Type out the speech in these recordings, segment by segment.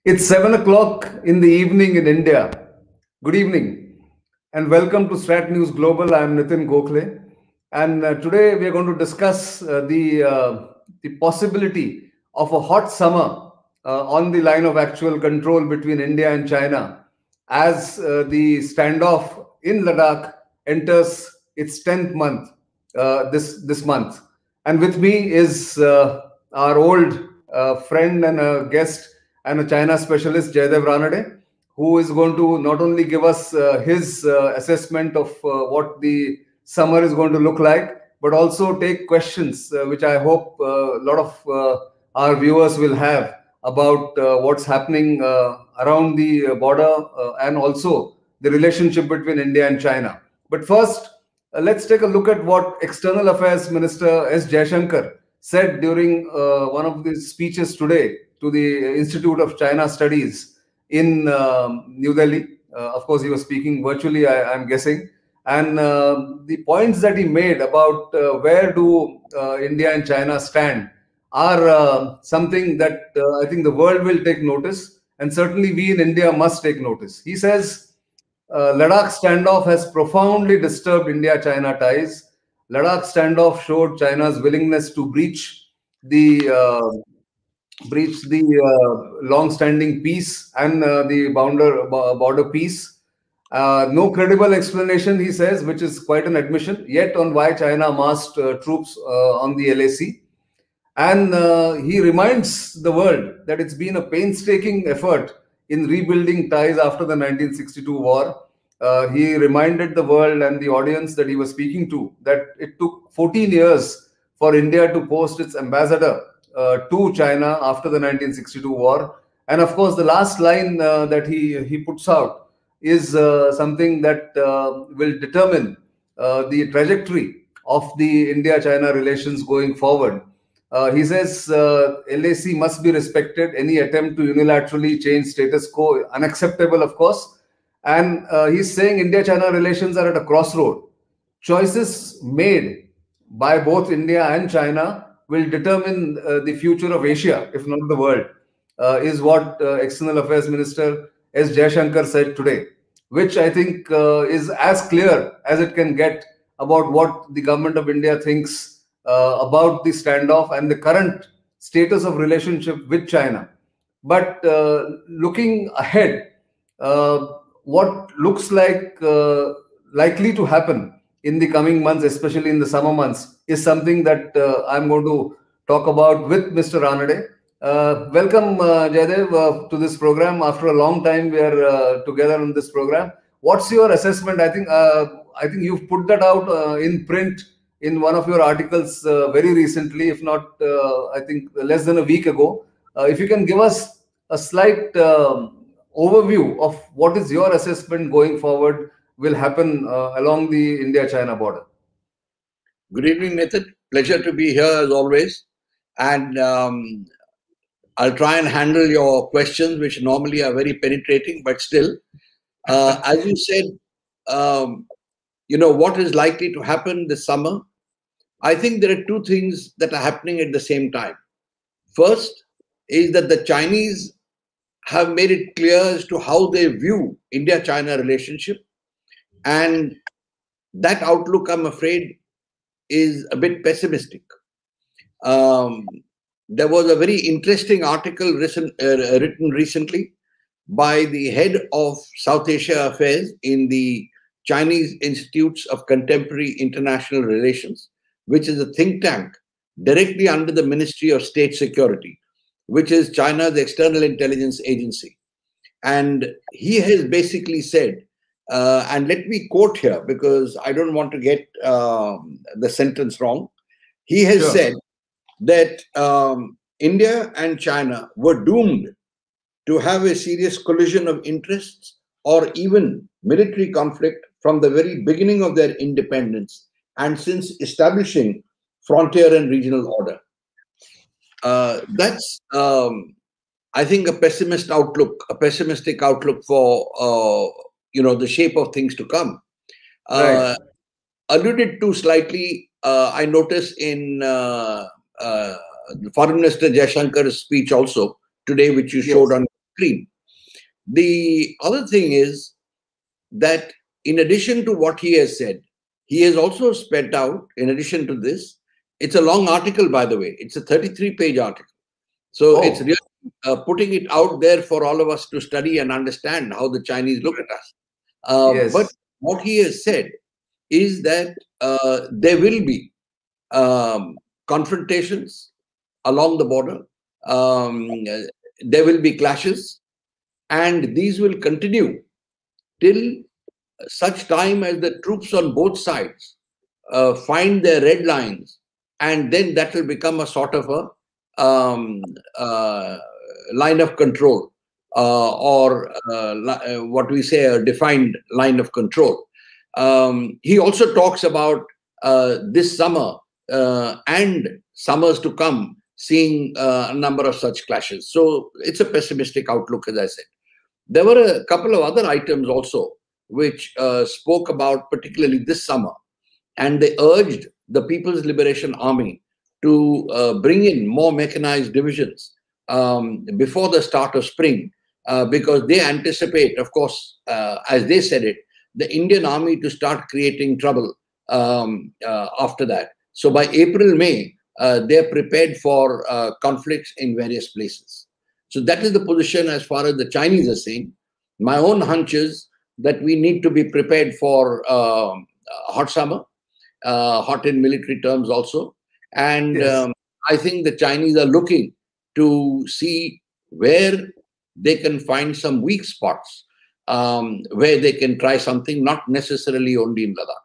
It's 7 o'clock in the evening in India. Good evening and welcome to StratNews Global. I am Nitin Gokhale, and today we are going to discuss the possibility of a hot summer on the line of actual control between India and China as the standoff in Ladakh enters its 10th month this month. And with me is our old friend and a guest and a China specialist, Jayadeva Ranade, who is going to not only give us his assessment of what the summer is going to look like, but also take questions, which I hope a lot of our viewers will have about what's happening around the border and also the relationship between India and China. But first, let's take a look at what External Affairs Minister S Jaishankar said during one of the speeches today to the Institute of China Studies in New Delhi. Of course, he was speaking virtually, I'm guessing. And the points that he made about where do India and China stand are something that I think the world will take notice. And certainly we in India must take notice. He says, Ladakh standoff has profoundly disturbed India-China ties. Ladakh standoff showed China's willingness to breach the long-standing peace and the border peace. No credible explanation, he says, which is quite an admission, yet on why China massed troops on the LAC. And he reminds the world that it's been a painstaking effort in rebuilding ties after the 1962 war. He reminded the world and the audience that he was speaking to that it took 14 years for India to post its ambassador to China after the 1962 war. And of course, the last line that he puts out is something that will determine the trajectory of the India-China relations going forward. He says LAC must be respected. Any attempt to unilaterally change status quo, unacceptable, of course. And he's saying India-China relations are at a crossroad. Choices made by both India and China will determine the future of Asia, if not the world, is what External Affairs Minister S Jaishankar said today, which I think is as clear as it can get about what the government of India thinks about the standoff and the current status of relationship with China. But looking ahead, what looks like likely to happen in the coming months, especially in the summer months, is something that I'm going to talk about with Mr. Ranade. Welcome, Jayadev, to this program. After a long time, we are together on this program. What's your assessment? I think you've put that out in print in one of your articles very recently, if not, I think less than a week ago. If you can give us a slight overview of what is your assessment going forward will happen along the India-China border. Good evening, Nitin. Pleasure to be here as always. And I'll try and handle your questions, which normally are very penetrating, but still, as you said, what is likely to happen this summer? I think there are two things that are happening at the same time. First is that the Chinese have made it clear as to how they view India-China relationship. And that outlook, I'm afraid, is a bit pessimistic. There was a very interesting article written recently by the head of South Asia Affairs in the Chinese Institutes of Contemporary International Relations, which is a think tank directly under the Ministry of State Security, which is China's external intelligence agency. And he has basically said, and let me quote here because I don't want to get the sentence wrong. He has said that India and China were doomed to have a serious collision of interests or even military conflict from the very beginning of their independence and since establishing frontier and regional order. That's, I think, a pessimistic outlook for the shape of things to come. Right. Alluded to slightly, I noticed in Foreign Minister Jaishankar's speech also today, which you showed on screen. The other thing is that in addition to what he has said, he has also spelled out, in addition to this, it's a long article, by the way. It's a 33-page article. So it's really putting it out there for all of us to study and understand how the Chinese look at us. Yes. But what he has said is that there will be confrontations along the border. There will be clashes, and these will continue till such time as the troops on both sides find their red lines, and then that will become a sort of a line of control, or what we say, a defined line of control. He also talks about this summer and summers to come, seeing a number of such clashes. So it's a pessimistic outlook, as I said. There were a couple of other items also which spoke about particularly this summer, and they urged the People's Liberation Army to bring in more mechanized divisions before the start of spring, because they anticipate, of course, as they said it, the Indian Army to start creating trouble after that. So by April, May, they're prepared for conflicts in various places. So that is the position as far as the Chinese are saying. My own hunch is that we need to be prepared for hot summer, hot in military terms also. And Yes. I think the Chinese are looking to see where they can find some weak spots, where they can try something, not necessarily only in Ladakh.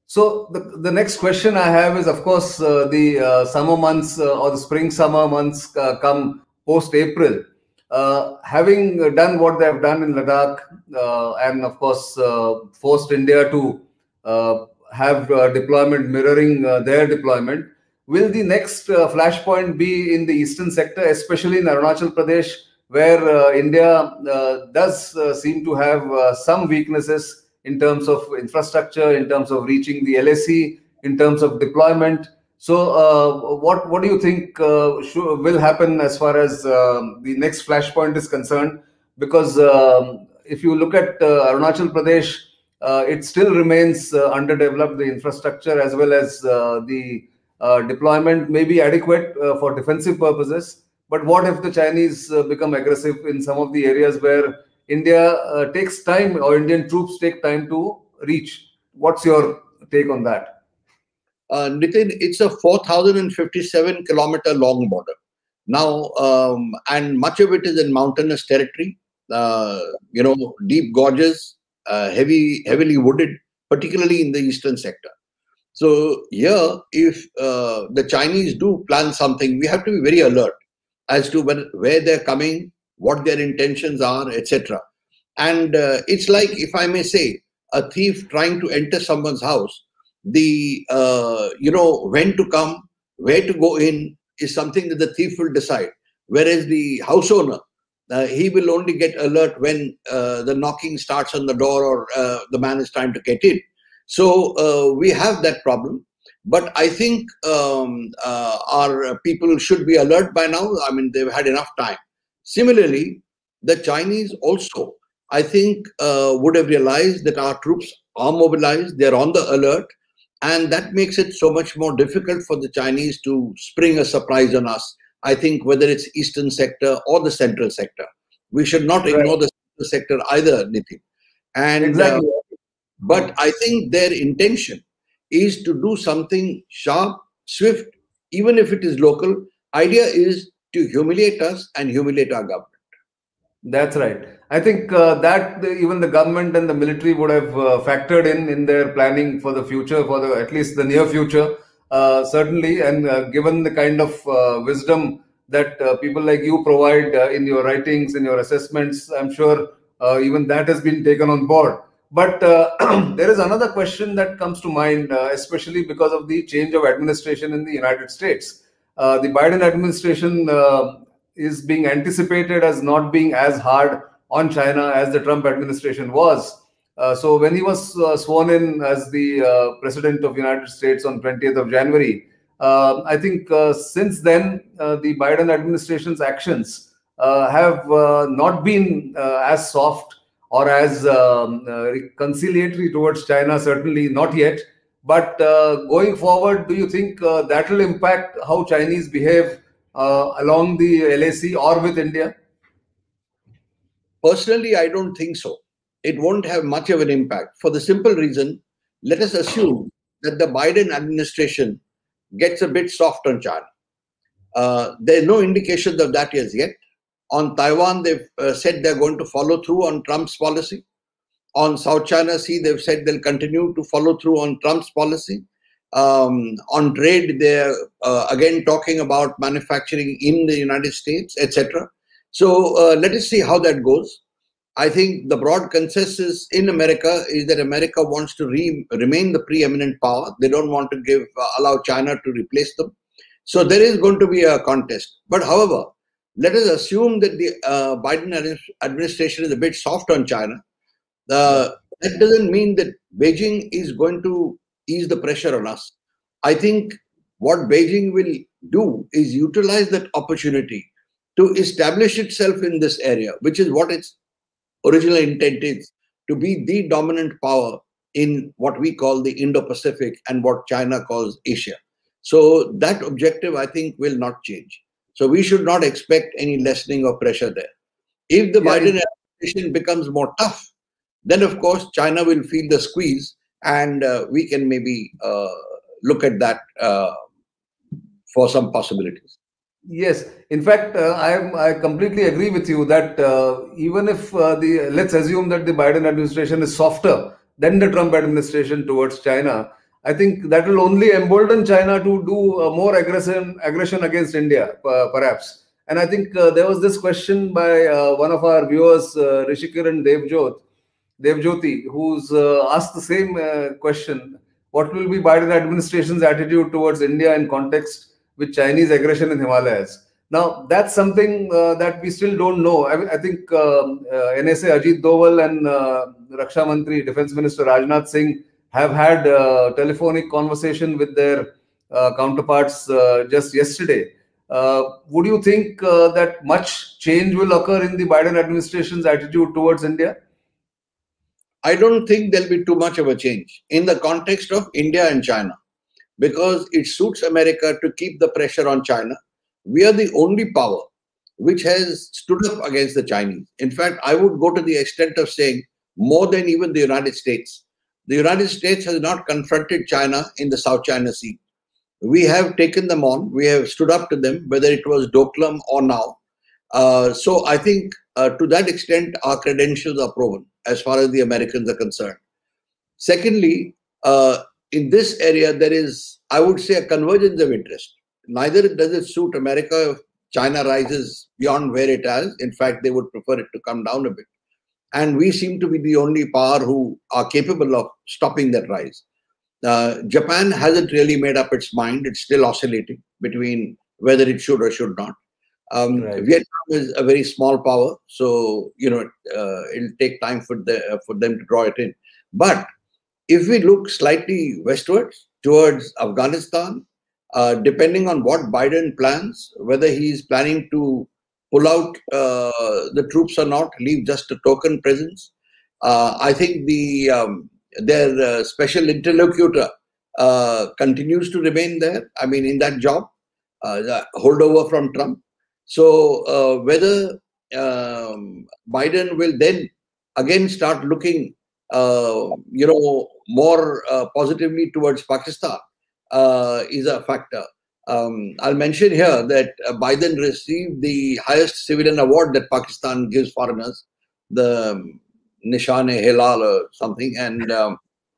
So the next question I have is, of course, the summer months or the spring-summer months come post-April. Having done what they have done in Ladakh, and of course forced India to have deployment mirroring their deployment, will the next flashpoint be in the eastern sector, especially in Arunachal Pradesh, where India does seem to have some weaknesses in terms of infrastructure, in terms of reaching the LAC, in terms of deployment? So what do you think will happen as far as the next flashpoint is concerned? Because if you look at Arunachal Pradesh, it still remains underdeveloped. The infrastructure as well as the deployment may be adequate for defensive purposes. But what if the Chinese become aggressive in some of the areas where India takes time, or Indian troops take time to reach? What's your take on that? Nitin, it's a 4,057-kilometer long border. Now, and much of it is in mountainous territory, deep gorges, heavily wooded, particularly in the eastern sector. So here, if the Chinese do plan something, we have to be very alert as to where they're coming, what their intentions are, etc. And it's like, if I may say, a thief trying to enter someone's house. The when to come, where to go in is something that the thief will decide. Whereas the house owner, he will only get alert when the knocking starts on the door, or the man is trying to get in. So we have that problem. But I think our people should be alert by now. I mean, they've had enough time. Similarly, the Chinese also, I think, would have realized that our troops are mobilized, they're on the alert, and that makes it so much more difficult for the Chinese to spring a surprise on us. I think whether it's eastern sector or the central sector, we should not ignore the central sector either, Nitin. And Exactly. but I think their intention is to do something sharp, swift, even if it is local. Idea is to humiliate us and humiliate our government. That's right. I think that even the government and the military would have factored in their planning for the future, for at least the near future, certainly. And given the kind of wisdom that people like you provide in your writings, in your assessments, I'm sure even that has been taken on board. But there is another question that comes to mind, especially because of the change of administration in the United States. The Biden administration is being anticipated as not being as hard on China as the Trump administration was. So when he was sworn in as the President of the United States on 20th of January, I think since then, the Biden administration's actions have not been as soft or as conciliatory towards China, certainly not yet. But going forward, do you think that will impact how Chinese behave along the LAC or with India? Personally, I don't think so. It won't have much of an impact for the simple reason, let us assume that the Biden administration gets a bit soft on China. There are no indications of that as yet. On Taiwan, they've said they're going to follow through on Trump's policy. On South China Sea, they've said they'll continue to follow through on Trump's policy. On trade, they're again talking about manufacturing in the United States, etc. So let us see how that goes. I think the broad consensus in America is that America wants to remain the preeminent power. They don't want to allow China to replace them. So there is going to be a contest. But however, let us assume that the Biden administration is a bit soft on China. That doesn't mean that Beijing is going to ease the pressure on us. I think what Beijing will do is utilize that opportunity to establish itself in this area, which is what its original intent is, to be the dominant power in what we call the Indo-Pacific and what China calls Asia. So that objective, I think, will not change. So we should not expect any lessening of pressure there. If the Biden administration becomes more tough, then of course China will feel the squeeze, and we can maybe look at that for some possibilities. Yes, in fact, I completely agree with you that even if let's assume that the Biden administration is softer than the Trump administration towards China, I think that will only embolden China to do more aggression against India, perhaps. And I think there was this question by one of our viewers, Rishikiran Devjoti, who's asked the same question. What will be Biden administration's attitude towards India in context with Chinese aggression in Himalayas? Now, that's something that we still don't know. I think NSA Ajit Doval and Raksha Mantri, Defense Minister Rajnath Singh have had a telephonic conversation with their counterparts just yesterday. Would you think that much change will occur in the Biden administration's attitude towards India? I don't think there'll be too much of a change in the context of India and China, because it suits America to keep the pressure on China. We are the only power which has stood up against the Chinese. In fact, I would go to the extent of saying more than even the United States. The United States has not confronted China in the South China Sea. We have taken them on. We have stood up to them, whether it was Doklam or now. So I think to that extent, our credentials are proven as far as the Americans are concerned. Secondly, in this area, there is, I would say, a convergence of interest. Neither does it suit America if China rises beyond where it has. In fact, they would prefer it to come down a bit. And we seem to be the only power who are capable of stopping that rise. Japan hasn't really made up its mind. It's still oscillating between whether it should or should not. Right. Vietnam is a very small power, so it'll take time for them to draw it in. But if we look slightly westwards towards Afghanistan, depending on what Biden plans, whether he's planning to pull out the troops or not, leave just a token presence, I think their special interlocutor continues to remain there. I mean, in that job, the holdover from Trump. So whether Biden will then again start looking, more positively towards Pakistan is a factor. I'll mention here that Biden received the highest civilian award that Pakistan gives foreigners, the Nishan-e-Hilal or something, and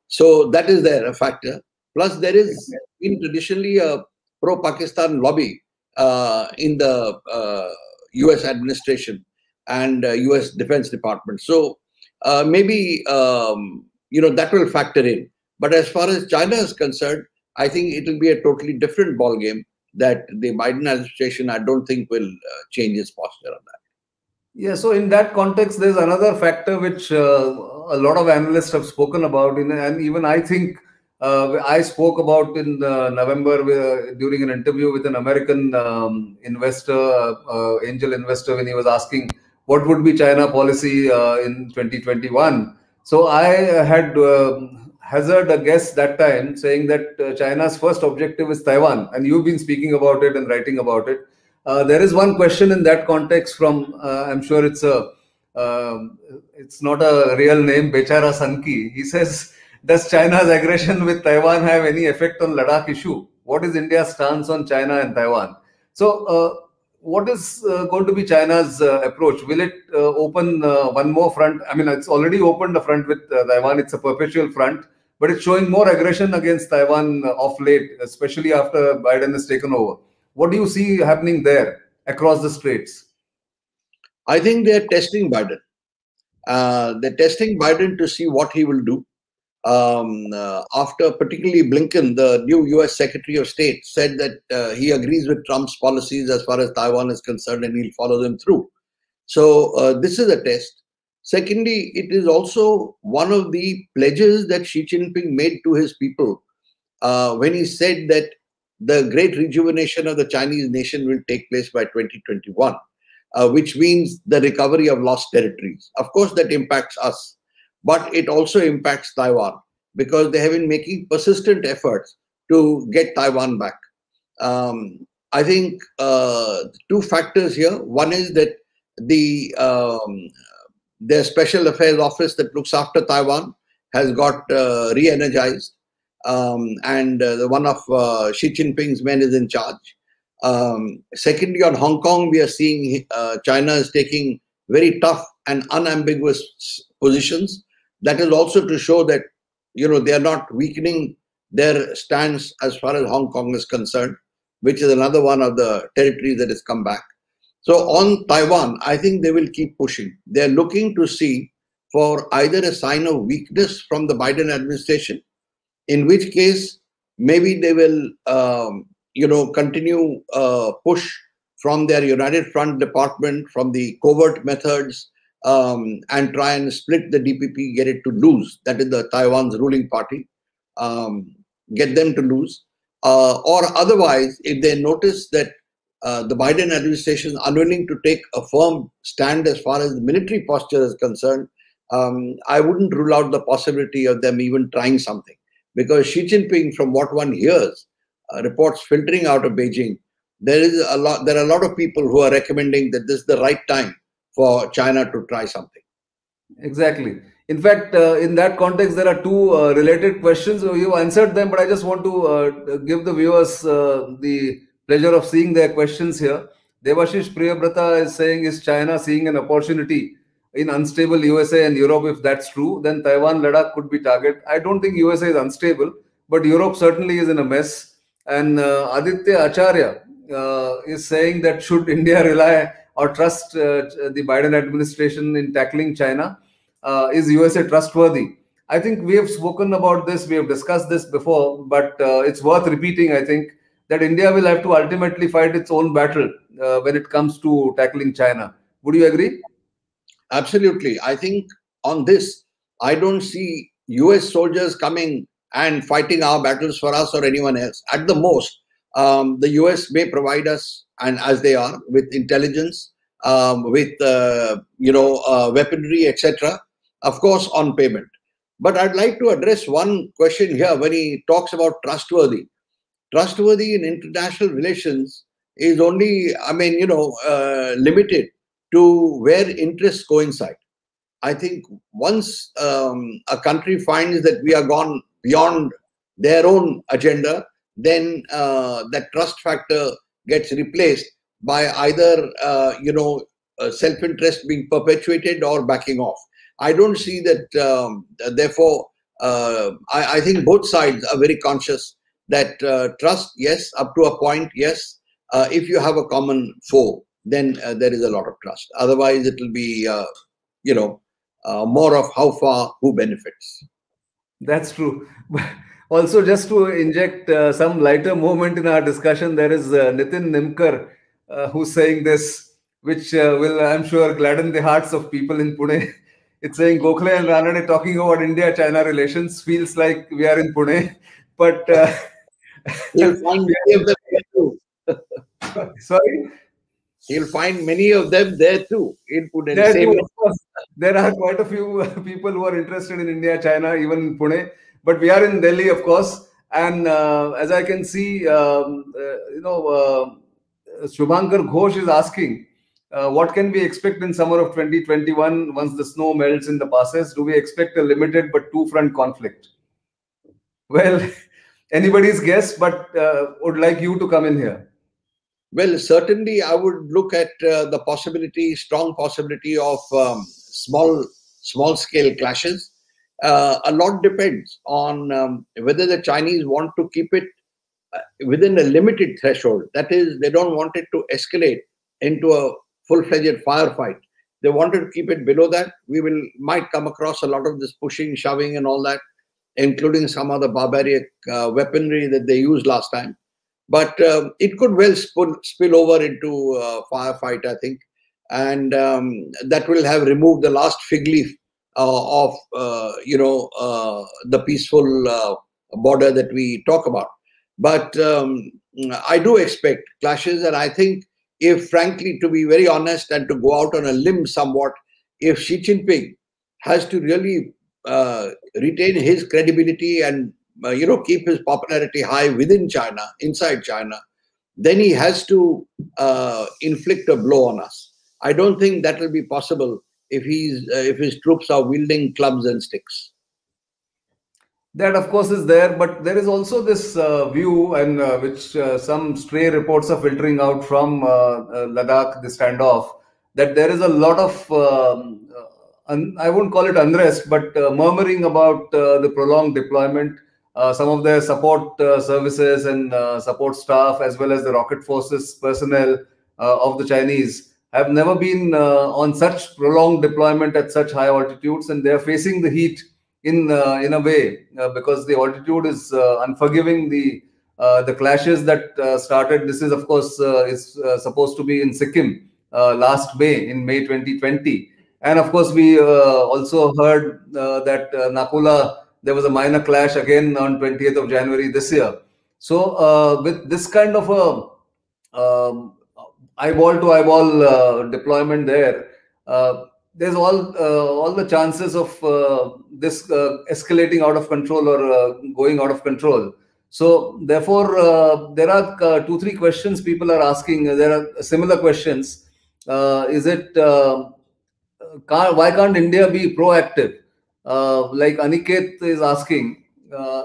so that is there a factor. Plus, there is been traditionally a pro-Pakistan lobby in the U.S. administration and U.S. Defense Department. So maybe that will factor in. But as far as China is concerned, I think it will be a totally different ballgame that the Biden administration, I don't think, will change its posture on that. Yeah, so in that context, there's another factor which a lot of analysts have spoken about, and even I think I spoke about in November during an interview with an American investor, angel investor, when he was asking what would be China policy in 2021. So I had hazarded a guess that time saying that China's first objective is Taiwan, and you've been speaking about it and writing about it. There is one question in that context from, I'm sure it's not a real name, Bechara Sanki. He says, does China's aggression with Taiwan have any effect on Ladakh issue? What is India's stance on China and Taiwan? So, what is going to be China's approach? Will it open one more front? I mean, it's already opened a front with Taiwan. It's a perpetual front, but it's showing more aggression against Taiwan of late, especially after Biden has taken over. What do you see happening there across the straits? I think they're testing Biden. They're testing Biden to see what he will do. After particularly Blinken, the new US Secretary of State, said that he agrees with Trump's policies as far as Taiwan is concerned and he'll follow them through. So this is a test. Secondly, it is also one of the pledges that Xi Jinping made to his people when he said that the great rejuvenation of the Chinese nation will take place by 2021, which means the recovery of lost territories. Of course, that impacts us. But it also impacts Taiwan because they have been making persistent efforts to get Taiwan back. I think two factors here. One is that their special affairs office that looks after Taiwan has got re-energized, and one of Xi Jinping's men is in charge. Secondly, on Hong Kong, we are seeing China is taking very tough and unambiguous positions. That is also to show that, they are not weakening their stance as far as Hong Kong is concerned, which is another one of the territories that has come back. So on Taiwan, I think they will keep pushing. They're looking to see for either a sign of weakness from the Biden administration, in which case maybe they will, continue push from their United Front department, from the covert methods, and try and split the DPP, get it to lose. That is the Taiwan's ruling party, get them to lose. Or otherwise, if they notice that the Biden administration is unwilling to take a firm stand as far as the military posture is concerned, I wouldn't rule out the possibility of them even trying something. Because Xi Jinping, from what one hears, reports filtering out of Beijing, there are a lot of people who are recommending that this is the right time for China to try something. Exactly. In fact, in that context, there are two related questions. You answered them, but I just want to give the viewers the pleasure of seeing their questions here. Devashish Priyabrata is saying, is China seeing an opportunity in unstable USA and Europe? If that's true, then Taiwan, Ladakh could be target. I don't think USA is unstable, but Europe certainly is in a mess. And Aditya Acharya is saying that should India rely or trust the Biden administration in tackling China? Is USA trustworthy? I think we have spoken about this, we have discussed this before, but it's worth repeating, I think, that India will have to ultimately fight its own battle when it comes to tackling China. Would you agree? Absolutely. I think on this, I don't see US soldiers coming and fighting our battles for us or anyone else. At the most, the US may provide us, and as they are, with intelligence, with weaponry, etc. Of course, on payment. But I'd like to address one question here when he talks about trustworthy. Trustworthy in international relations is only, limited to where interests coincide. I think once a country finds that we are gone beyond their own agenda, then that trust factor gets replaced by either self-interest being perpetuated or backing off. I don't see that. Therefore, I think both sides are very conscious that trust, yes, up to a point, yes. If you have a common foe, then there is a lot of trust. Otherwise, it will be more of how far who benefits. That's true. Also, just to inject some lighter moment in our discussion, there is Nitin Nimkar who's saying this, which will, I'm sure, gladden the hearts of people in Pune. It's saying Gokhale and Ranade talking about India-China relations. Feels like we are in Pune, but You'll find many of them there too. sorry. You'll find many of them there too in Pune. There too, Same. of course. There are quite a few people who are interested in India, China, even in Pune. But we are in Delhi, of course. And as I can see, Shubhankar Ghosh is asking, what can we expect in summer of 2021 once the snow melts in the passes? Do we expect a limited but two-front conflict? Well, anybody's guess, but would like you to come in here. Well, certainly I would look at the possibility, strong possibility of small scale clashes. A lot depends on whether the Chinese want to keep it within a limited threshold. That is, they don't want it to escalate into a full-fledged firefight. They wanted to keep it below that. We might come across a lot of this pushing, shoving and all that, including some of the barbaric weaponry that they used last time. But it could well spill over into a firefight, I think. And that will have removed the last fig leaf of the peaceful border that we talk about. But I do expect clashes, and I think, if frankly, to be very honest and to go out on a limb somewhat, if Xi Jinping has to really retain his credibility and keep his popularity high within China, inside China, then he has to inflict a blow on us. I don't think that will be possible if his troops are wielding clubs and sticks. That, of course, is there, but there is also this view, and which some stray reports are filtering out from Ladakh, the standoff, that there is a lot of, I won't call it unrest, but murmuring about the prolonged deployment. Some of their support services and support staff, as well as the rocket forces personnel of the Chinese, have never been on such prolonged deployment at such high altitudes, and they are facing the heat in a way because the altitude is unforgiving. The clashes that started. This is, of course, is supposed to be in Sikkim last May, in May 2020, and of course we also heard that Nakula, there was a minor clash again on 20th of January this year. So with this kind of a eyeball to eyeball deployment there, there's all the chances of this escalating out of control or going out of control. So therefore, there are 2-3 questions people are asking. There are similar questions. Is it why can't India be proactive? Like Aniket is asking,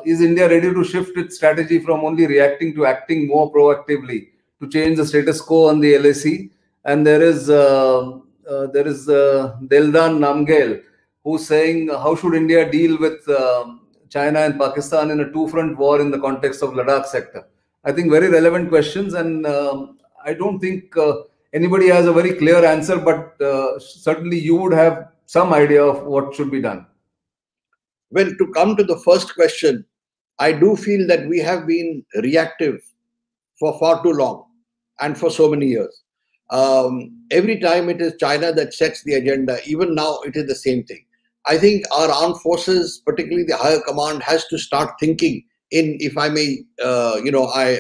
is India ready to shift its strategy from only reacting to acting more proactively to change the status quo on the LAC? And there is Deldan Namgel, who's saying, how should India deal with China and Pakistan in a two-front war in the context of Ladakh sector? I think very relevant questions, and I don't think anybody has a very clear answer, but certainly you would have some idea of what should be done. Well, to come to the first question, I do feel that we have been reactive for far too long and for so many years. Every time it is China that sets the agenda. Even now, it is the same thing. I think our armed forces, particularly the higher command, has to start thinking in, if I may, I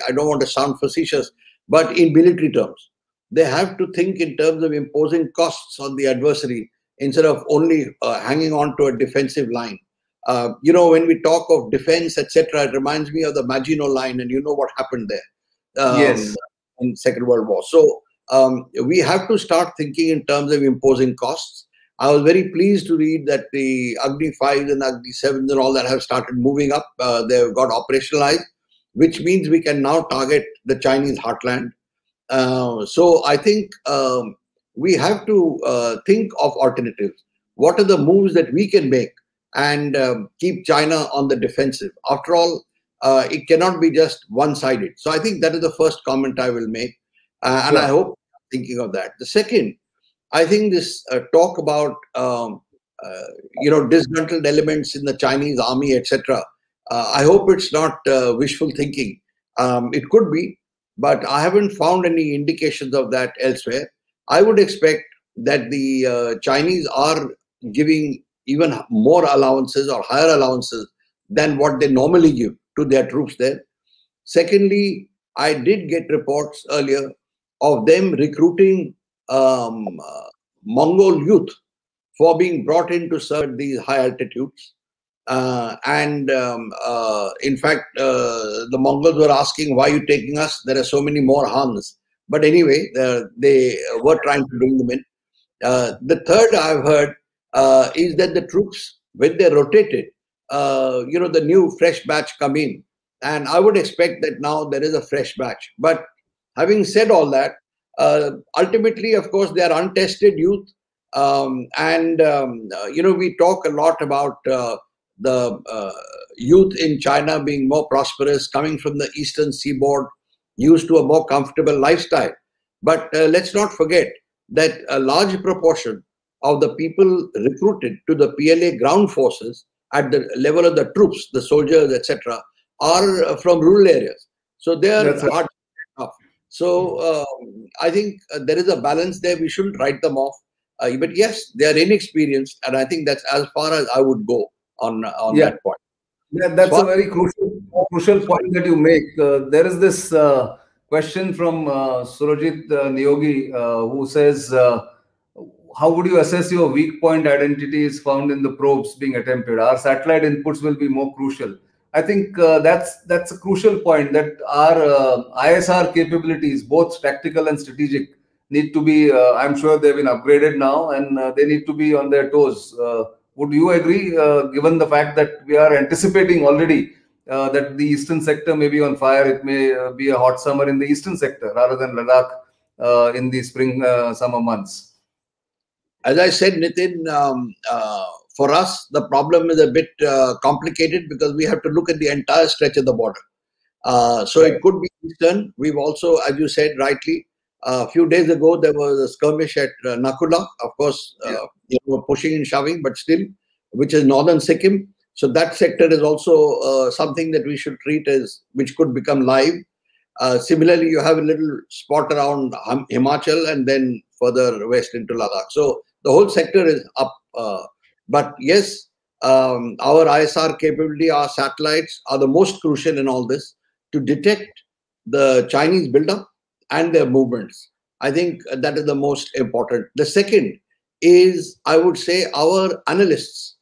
don't want to sound facetious, but in military terms. They have to think in terms of imposing costs on the adversary instead of only hanging on to a defensive line. When we talk of defense, etc., it reminds me of the Maginot Line, and you know what happened there yes. in Second World War. So we have to start thinking in terms of imposing costs. I was very pleased to read that the Agni 5s and Agni 7s and all that have started moving up. They've got operationalized, which means we can now target the Chinese heartland. So I think we have to think of alternatives. What are the moves that we can make and keep China on the defensive? After all, it cannot be just one-sided. So I think that is the first comment I will make. And I hope you're thinking of that. The second, I think this talk about disgruntled elements in the Chinese army, etc. I hope it's not wishful thinking. It could be, but I haven't found any indications of that elsewhere. I would expect that the Chinese are giving even more allowances or higher allowances than what they normally give to their troops there. Secondly, I did get reports earlier of them recruiting Mongol youth for being brought in to serve at these high altitudes. In fact, the Mongols were asking, why are you taking us? There are so many more Hans. But anyway, they were trying to bring them in. The third I've heard is that the troops, when they're rotated, the new fresh batch come in. And I would expect that now there is a fresh batch. But having said all that, ultimately, of course, they are untested youth. We talk a lot about the youth in China being more prosperous, coming from the eastern seaboard, used to a more comfortable lifestyle. But let's not forget that a large proportion of the people recruited to the PLA ground forces at the level of the troops, the soldiers, etc., are from rural areas. So they are hard enough. So I think there is a balance there. We shouldn't write them off. But yes, they are inexperienced, and I think that's as far as I would go on that point. Yeah, that's a very crucial point that you make. There is this question from Surajit Niyogi who says, how would you assess your weak point identities found in the probes being attempted? Our satellite inputs will be more crucial. I think that's a crucial point, that our ISR capabilities, both tactical and strategic, need to be, I'm sure they've been upgraded now, and they need to be on their toes. Would you agree, given the fact that we are anticipating already that the eastern sector may be on fire? It may be a hot summer in the eastern sector rather than Ladakh in the spring, summer months. As I said, Nitin, for us, the problem is a bit complicated because we have to look at the entire stretch of the border. It could be eastern. We've also, as you said rightly, a few days ago, there was a skirmish at Nakula, of course, pushing and shoving, but still, which is northern Sikkim. So that sector is also something that we should treat as, which could become live. Similarly, you have a little spot around Himachal and then further west into Ladakh. So the whole sector is up. But yes, our ISR capability, our satellites are the most crucial in all this to detect the Chinese buildup and their movements. I think that is the most important. The second is, I would say, our analysts.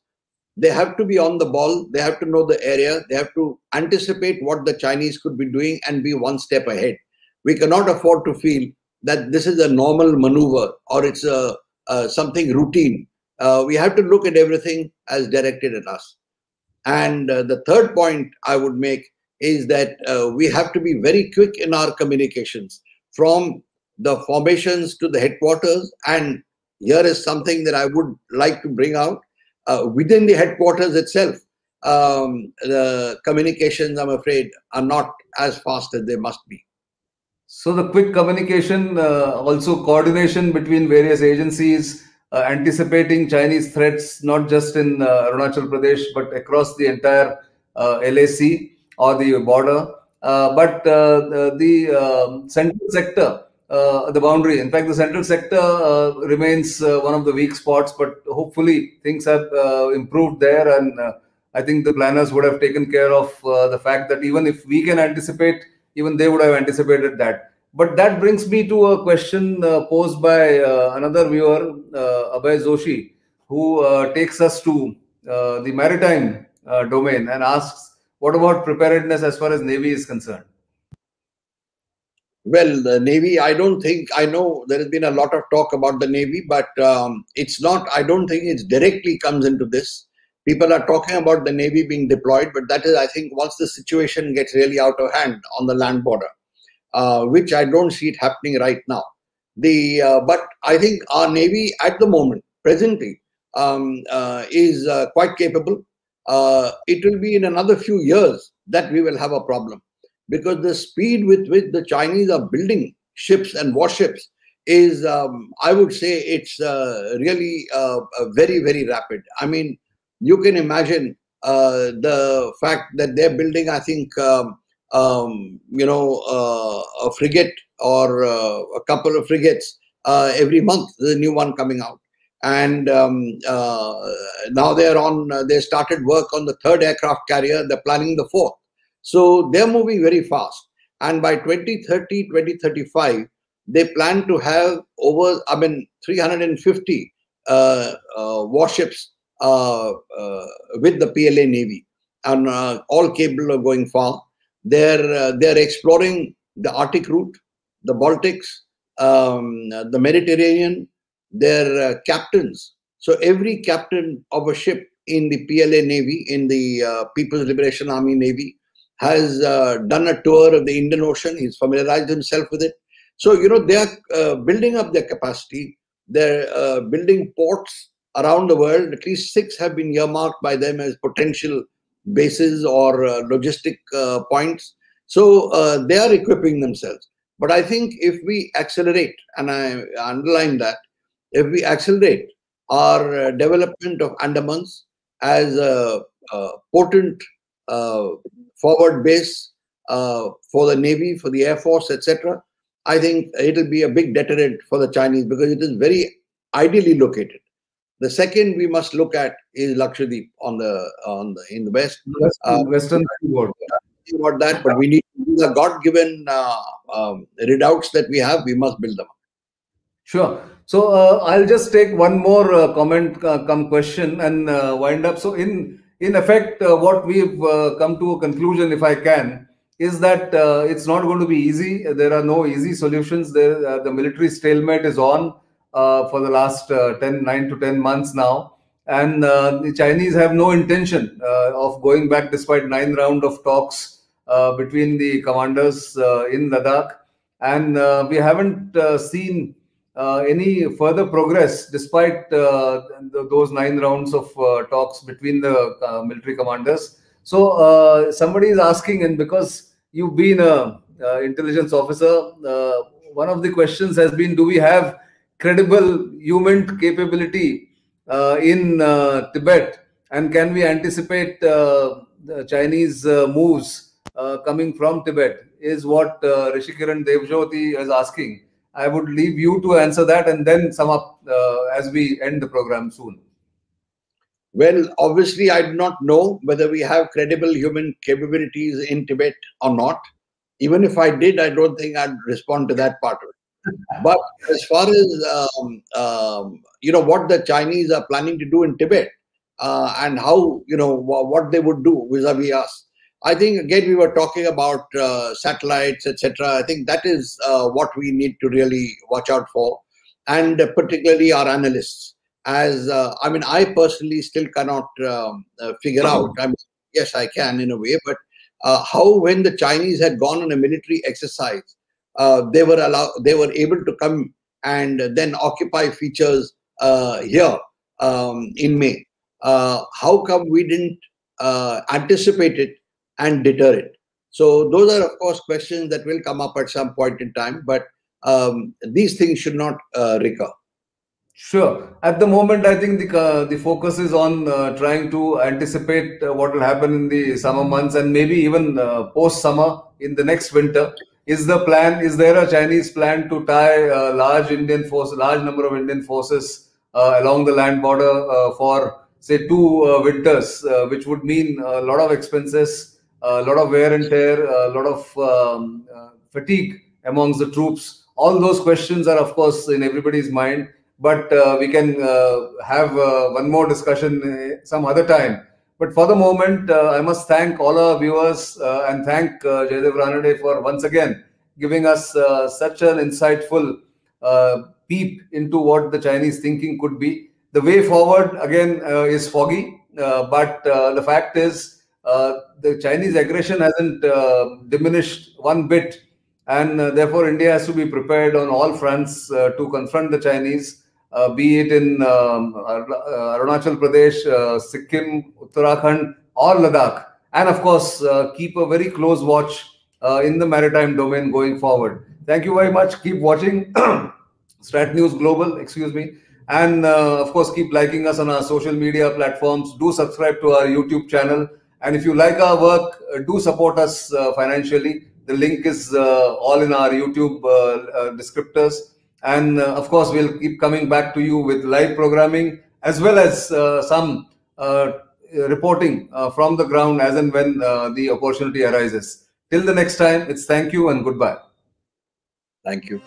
They have to be on the ball. They have to know the area. They have to anticipate what the Chinese could be doing and be one step ahead. We cannot afford to feel that this is a normal maneuver or it's something routine. We have to look at everything as directed at us. And the third point I would make is that we have to be very quick in our communications, from the formations to the headquarters. And here is something that I would like to bring out. Within the headquarters itself, the communications, I'm afraid, are not as fast as they must be. So the quick communication, also coordination between various agencies, anticipating Chinese threats, not just in Arunachal Pradesh, but across the entire LAC or the border. But the central sector, the boundary, in fact, the central sector remains one of the weak spots, but hopefully things have improved there. And I think the planners would have taken care of the fact that even if we can anticipate, even they would have anticipated that. But that brings me to a question posed by another viewer, Abhay Joshi, who takes us to the maritime domain and asks, what about preparedness as far as Navy is concerned? Well, the Navy, I know there has been a lot of talk about the Navy, but I don't think it directly comes into this. People are talking about the Navy being deployed, but that is, I think, once the situation gets really out of hand on the land border, which I don't see it happening right now. But I think our Navy at the moment, presently, is quite capable. It will be in another few years that we will have a problem, because the speed with which the Chinese are building ships and warships is, I would say, it's really very, very rapid. I mean, you can imagine the fact that they're building, I think, a frigate or a couple of frigates every month. There's a new one coming out. And now they started work on the third aircraft carrier. They're planning the fourth. So they're moving very fast. And by 2030, 2035, they plan to have over, 350 warships with the PLA Navy, and all capable of going far. They're exploring the Arctic route, the Baltics, the Mediterranean. They're captains. So every captain of a ship in the PLA Navy, in the People's Liberation Army Navy, has done a tour of the Indian Ocean. He's familiarized himself with it. So, they are building up their capacity. They're building ports around the world. At least 6 have been earmarked by them as potential bases or logistic points. So they are equipping themselves. But I think if we accelerate, and I underline that, if we accelerate our development of Andamans as a potent forward base for the Navy, for the Air Force, etc., I think it'll be a big deterrent for the Chinese, because it is very ideally located. The second we must look at is Lakshadweep in the west. Western seaboard. About that, but we need the God-given redoubts that we have. We must build them. Sure. So I'll just take one more comment, come question, and wind up. So in effect, what we've come to a conclusion, if I can, is that it's not going to be easy. There are no easy solutions. The military stalemate is on for the last 9 to 10 months now. And the Chinese have no intention of going back, despite 9 rounds of talks between the commanders in Ladakh. And we haven't seen any further progress, despite those 9 rounds of talks between the military commanders. So somebody is asking, and because you've been an intelligence officer, one of the questions has been, do we have credible human capability in Tibet, and can we anticipate the Chinese moves coming from Tibet, is what Rishikiran Devjyoti is asking. I would leave you to answer that and then sum up as we end the program soon. Well, obviously, I do not know whether we have credible human capabilities in Tibet or not. Even if I did, I don't think I'd respond to that part of it. But as far as what the Chinese are planning to do in Tibet and how what they would do vis-a-vis us, I think again we were talking about satellites, etc. I think that is what we need to really watch out for, and particularly our analysts. As I personally still cannot figure out. Yes, I can in a way, but how, when the Chinese had gone on a military exercise, they were able to come and then occupy features here in May. How come we didn't anticipate it and deter it? So those are, of course, questions that will come up at some point in time, but these things should not recur. Sure. At the moment, I think the focus is on trying to anticipate what will happen in the summer months, and maybe even post-summer in the next winter. Is there a Chinese plan to tie large number of Indian forces along the land border for, say, 2 winters, which would mean a lot of expenses, a lot of wear and tear, a lot of fatigue amongst the troops? All those questions are, of course, in everybody's mind. But we can have one more discussion some other time. But for the moment, I must thank all our viewers and thank Jayadeva Ranade for once again giving us such an insightful peep into what the Chinese thinking could be. The way forward, again, is foggy. But the fact is, the Chinese aggression hasn't diminished one bit. And therefore, India has to be prepared on all fronts to confront the Chinese. Be it in Arunachal Pradesh, Sikkim, Uttarakhand, or Ladakh. And of course, keep a very close watch in the maritime domain going forward. Thank you very much. Keep watching StratNews Global, and of course, keep liking us on our social media platforms. Do subscribe to our YouTube channel. And if you like our work, do support us financially. The link is all in our YouTube descriptors. And of course, we'll keep coming back to you with live programming as well as some reporting from the ground as and when the opportunity arises. Till the next time, it's thank you and goodbye. Thank you.